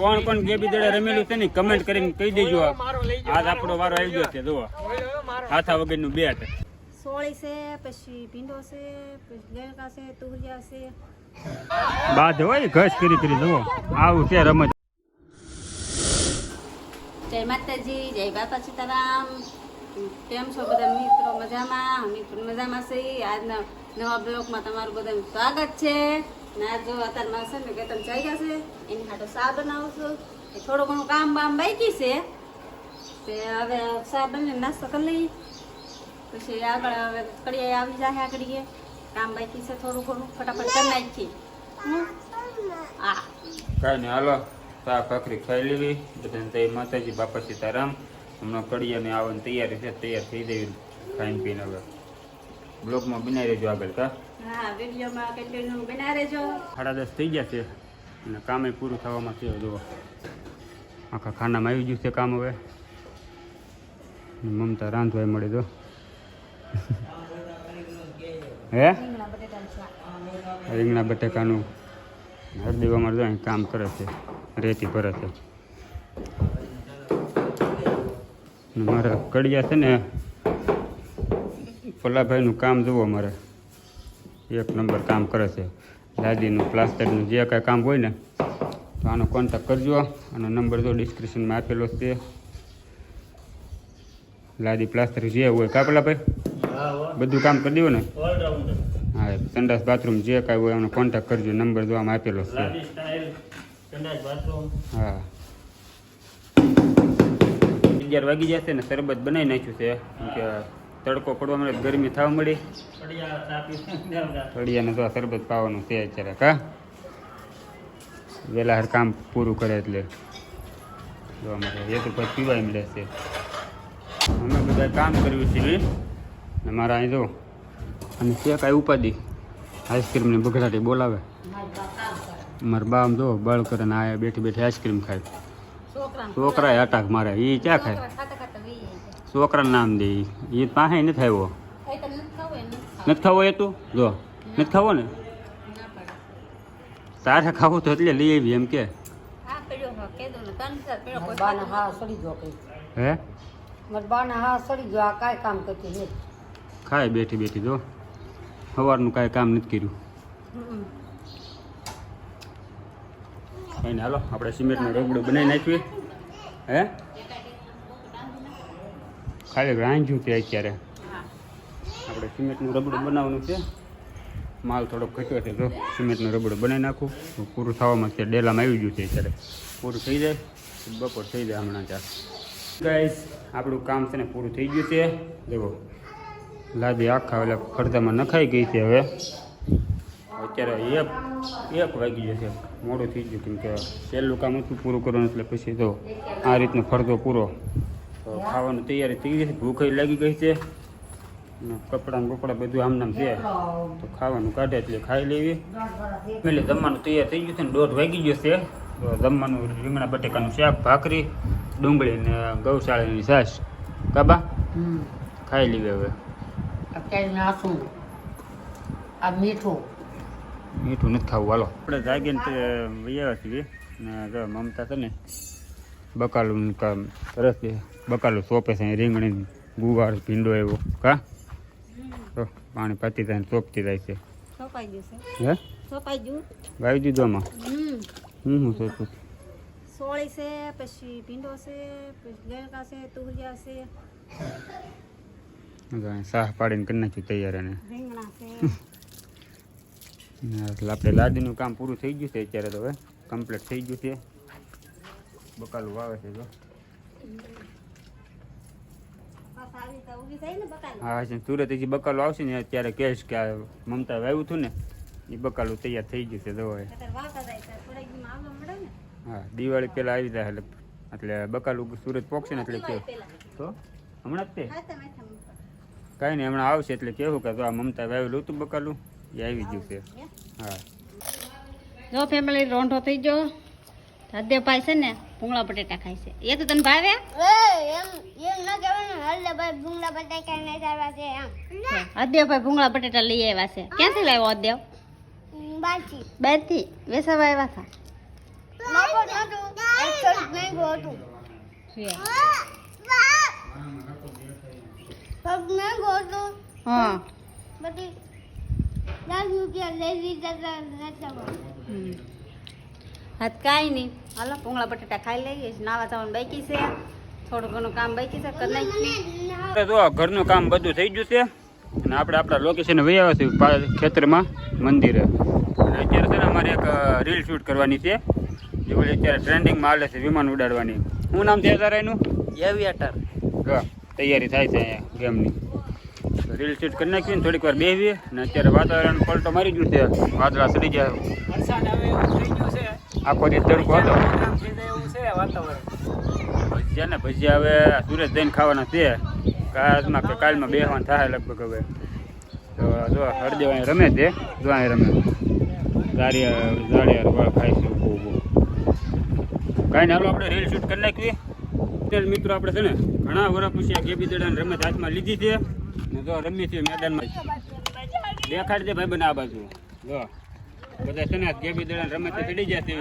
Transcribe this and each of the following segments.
કોણ કોણ ગેબી દડે રમેલું છે ને કમેન્ટ કરીને કહી દેજો. આજ આપણો વારો આવી ગયો છે. જુઓ હાથા વગરનું બેટ. સોળી છે, પછી ભીંડો છે, પછી ગણકા છે, તુરિયા છે. બાદ હોય ઘસ કરી જુઓ આવું છે રમત. જય માતાજી, જય બાપા સીતારામ. કેમ છો બધા મિત્રો? મજામાં? અમે પણ મજામાં છીએ. આજના નવા બ્લોગમાં તમારું બધાનું સ્વાગત છે. ને આજ જો અત્યારમાં છે ને કેતન જાગ્યા છે એની હાટો ચા બનાવું છું. થોડું ઘણું કામ બામ બાકી છે તે હવે ચા બને નાસ્તો કરી લઈ પછી આગળ હવે કડિયા આવી જાય. આગળીએ કામ બાકી છે થોડું ઘણું ફટાફટ કરી નાખી. હા કાંઈ નહીં, હાલો ચા ભાખરી ખાઈ લેવી. બધાને જય માતાજી, બાપા સીતારામ. હમણાં કડિયાને આવવાની તૈયારી છે, તૈયાર થઈ જવી ખાઈને પીને. હવે બ્લોગમાં બનાવી રહેજો આગળ. કા હા, વિડીયોમાં કન્ટિન્યુ બના રહેજો. 10:30 થઈ ગયા છે અને કામે પૂરું થવામાં છે. જુઓ આખા ખાનામાં આવી ગયું છે કામ. હવે મમતા રાંધવા મળે તો હે રીંગણા બટેકાનું હળદી અમારે જો અહીં કામ કરે છે, રેતી ભરે છે. મારા કડિયા છે ને પલાભાઈનું કામ જુઓ, મારે એક નંબર કામ કરે છે. લાદીનું પ્લાસ્ટરનું જે કાંઈ કામ હોય ને તો આનો કોન્ટેક્ટ કરજો. આનો નંબર જો ડિસ્ક્રિપ્શનમાં આપેલો છે. લાદી પ્લાસ્ટર જે હોય કા પલાભાઈ બધું કામ કરી દેવું ને. હા, સંડાસ બાથરૂમ જે કાંઈ હોય એનો કોન્ટેક્ટ કરજો. નંબર જો આમાં આપેલો છે. હા, 11 વાગી જશે ને શરબત બનાવી નાખ્યું છે કે તડકો પડવા મળે, ગરમી થવા મળી. ફળિયાને તો શરબત પાવાનું છે અત્યારે. કા વહેલા હાર કામ પૂરું કરે એટલે જોવા મળે. એ તો પછી પીવાય મળે છે. અમે બધા કામ કર્યું છે ને મારા અહીં જો અને છે કાંઈ ઉપાધિ આઈસ્ક્રીમની બગડાટી બોલાવે. મારા બા આમ જો બળ કરે ને આ બેઠી બેઠી આઈસ્ક્રીમ ખાય. છોકરાએ અટાક મારે. એ ક્યાં ખાય? છોકરાનું નામ દે. એ પાસે નથી આવ્યો. નથી ખાવો? એ તું જો નથી ખાવો ને. તારે ખાવું તો એટલે લઈ આવી એમ કે. હે ખાય બેઠી બેઠી જો સવારનું કાંઈ કામ નથી કર્યું. કઈ ને હાલો આપણે સિમેન્ટનું રગડું બનાવી નાખીએ. હે ખાલી રાંધ્યું તે અત્યારે આપણે સિમેન્ટનું રબડું બનાવવાનું છે. માલ થોડોક ઘટ્યો છે તો સિમેન્ટનું રબડું બનાવી નાખું. પૂરું થવામાં છે. ડેલામાં આવી ગયું છે અત્યારે. પૂરું થઈ જાય બપોર થઈ જાય હમણાં ત્યાં. ગાઈસ આપણું કામ છે ને પૂરું થઈ ગયું છે. જુઓ લાદી આખા ઓલા ખડદામાં નખાઈ ગઈ છે. હવે અત્યારે એક વાગી જશે. મોડું થઈ ગયું કેમ કે પહેલું કામ હતું પૂરું કરવાનું એટલે પછી તો આ રીતનો ફરતો પૂરો. તો ખાવાની તૈયારી થઈ ગઈ છે. ભૂખ લાગી ગઈ છે. કપડાં બપડા બધું આમનામ છે તો ખાવાનું કાઢે એટલે ખાઈ લેવી. એટલે જમવાનું તૈયાર થઈ ગયું છે ને 1:30 વાગી ગયો છે. તો જમવાનું રીંગણા બટેકાનું શાક, ભાખરી, ડુંગળી ને ગૌશાળાની છાશ. કાબા ખાઈ લેવી. હવે મીઠું નથી ખાવું. હાલો આપણે જાગીને વૈયા છીએ ને જો મમતા છે ને બકાલું કામ સરસ છે. બકાલું સોંપે છે. રીંગણી, ગુવાર, ભીંડો એવો. કા તો પાણી પાતી જાય સોંપતી જાય છે. હે વાવી દીધું આમાં. હું સોંપું સોળી છે, પછી ભીંડો છે, પછી ગણકા છે, તુરિયા છે, શાહ પાડીને કરી નાખ્યું તૈયાર. એને રીંગણા છે. એટલે આપણે લાદીનું કામ પૂરું થઈ ગયું છે અત્યારે. તો હવે કમ્પ્લીટ થઈ ગયું છે. બકાલું વાવે છે જો. હા છે સુરત હજી બકાલું આવશે ને ત્યારે કહેશ કે આ મમતા વાવ્યું હતું ને એ બકાલું તૈયાર થઈ ગયું છે. જો હા દિવાળી પહેલાં આવી જાય એટલે બકાલું સુરત પોકશે ને એટલે કે તો હમણાં જ તે કાંઈ નહીં હમણાં આવશે એટલે કહેવું કે તો આ મમતા વાવેલું હતું બકાલું એ આવી ગયું છે. હા જો ફેમિલી રોંઢો થઈ ગયો. હરદેવભાઈ છે ને ભૂંગળા બટેટા ખાય છે. એ તો તને ભાવે? હરદેવભાઈ ભૂંગળા બટેટા લઈ આવ્યા છે. ક્યાંથી લાવ્યો હરદેવ? બહારથી વેસવા આવ્યા હતા. હા હાથ કાંઈ નહીં હાલો પૂંગળા બટાટા ખાઈ લઈએ નાવા જવાનું બાકી છે થોડું ઘણું કામ બાકી છે કરી નાખીએ જો ઘરનું કામ બધું થઈ ગયું છે અને આપણે આપણા લોકેશને વહી આવ્યા છીએ ખેતરમાં મંદિરે અને અત્યારે છે ને અમારે એક રીલ શૂટ કરવાની છે જે ઓલી અત્યારે ટ્રેન્ડિંગમાં હાલે છે વિમાન ઉડાડવાની શું નામ છે તારા એનું એવિએટર તૈયારી થાય છે અહીંયા ગેમની રીલ શૂટ કરી નાખીએ ને થોડીક વાર બેસીએ અને અત્યારે વાતાવરણ પલટો મારી ગયું છે વાદળા સડી ગયા વરસાદ હવે એવું થઈ ગયું છે આખો દિવસ તડકો હતો આમ થઈ જાય એવું છે વાતાવરણ ભજીયા ને ભજીયા હવે સુરત જઈને ખાવાના છે આજમાં કે કાલમાં બેસવાનું થાય લગભગ હવે તો જો હળદેવા રમે છે જો અહીં રમે જાડિયા વળ ખાય છે ઊભું ઊભું કાંઈ ને હાલો આપણે રીલ શૂટ કરી નાખીએ અત્યારે મિત્રો આપણે છે ને ઘણા વર્ષ પછી આ ગેબી દડાની રમત હાથમાં લીધી છે ને જો રમી છે મેદાનમાં દેખાડી દે ભાઈ બને આ બાજુ જો બધા છે ને ગેબી દડાની રમત ચડી જાય છે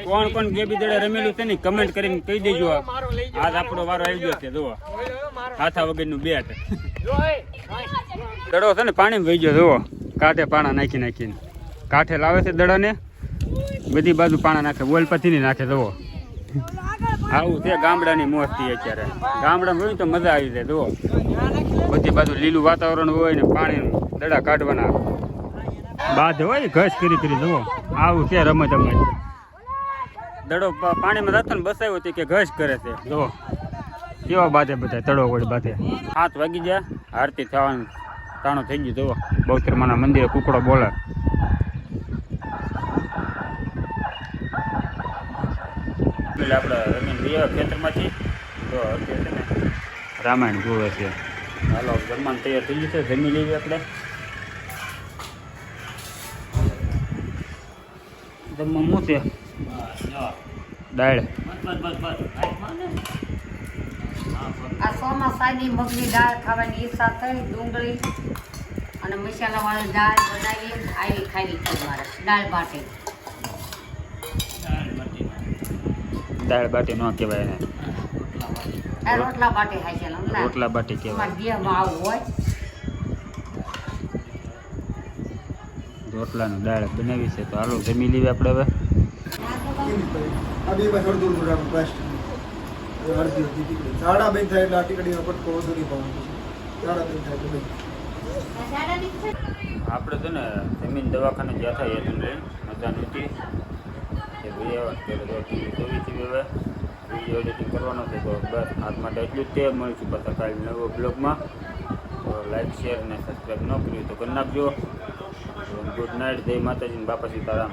કોણ કોણ ગેબી દડા રમેલું છે ને કમેન્ટ કરીને કહી દેજો આજ આપણો વારો આવી ગયો છે જુઓ હાથા વગરનું બેટ દડો છે ને પાણીમાં વહી ગયો જુઓ કાંઠે પાણા નાખી નાખીને કાંઠે લાવે છે દડાને બધી બાજુ પાણા નાખે બોલ પછી નહીં નાખે જુઓ આવું છે ગામડાની મોજથી અત્યારે ગામડામાં હોય તો મજા આવી જાય જુઓ બધી બાજુ લીલું વાતાવરણ હોય ને પાણી દડા કાઢવાના બાદ હોય ઘસ કરી જુઓ આવું છે રમત અમારી દડો પાણીમાં જતો ને બસાવ્યો તે કે ઘસ કરે છે જુઓ કેવા બાધે બધા તળો વળી બાધે 7 વાગી ગયા આરતી થવાનું ટાણો થઈ ગયું જુઓ બહુચરમાના મંદિરે કુકડો બોલે એટલે આપણે રમીને ગયા ખેતરમાંથી તો અત્યારે છે ને રામાયણ જોવે છે હાલો જમવાનું તૈયાર થઈ ગયું છે જમી લઈએ આપણે જમવામાં શું છે દાળ આ ચોમાસાની મગની દાળ ખાવાની ઈચ્છા થઈ ડુંગળી અને મસાલાવાળી દાળ બનાવી આવી ખાવી છે મારે દાળ બાટી દાળ બાટી ન કહેવાય એને આ રોટલા બાટી ખાય છે રોટલા બાટી કહેવાય દેહમાં આવું હોય રોટલાનું દાળ બનાવી છે તો હાલો જમી લઈએ આપણે હવે अभी मैं थोड़ी दूर दूर बेस्ट अर्धी टिकड़ी साड़ा बेन था એટલે આ ટિકડીનો પટકો વધુ નહીં પાવું સાડા બેન થાય તો બેન આપણે છે ને જમીન દવાખાને ગયા હતા એ લઈ મજા નહોતી એ ભાઈ અત્યારે જોવી હવે વિડીયો એડિટિંગ કરવાનો છે તો બસ આજ માટે એટલું જ તે મળીશું પાછા કાલે નવો બ્લોગમાં તો લાઈક શેર અને સબસ્ક્રાઈબ ન કર્યું તો કરી નાખજો ગુડ નાઇટ જય માતાજી બાપા સીતારામ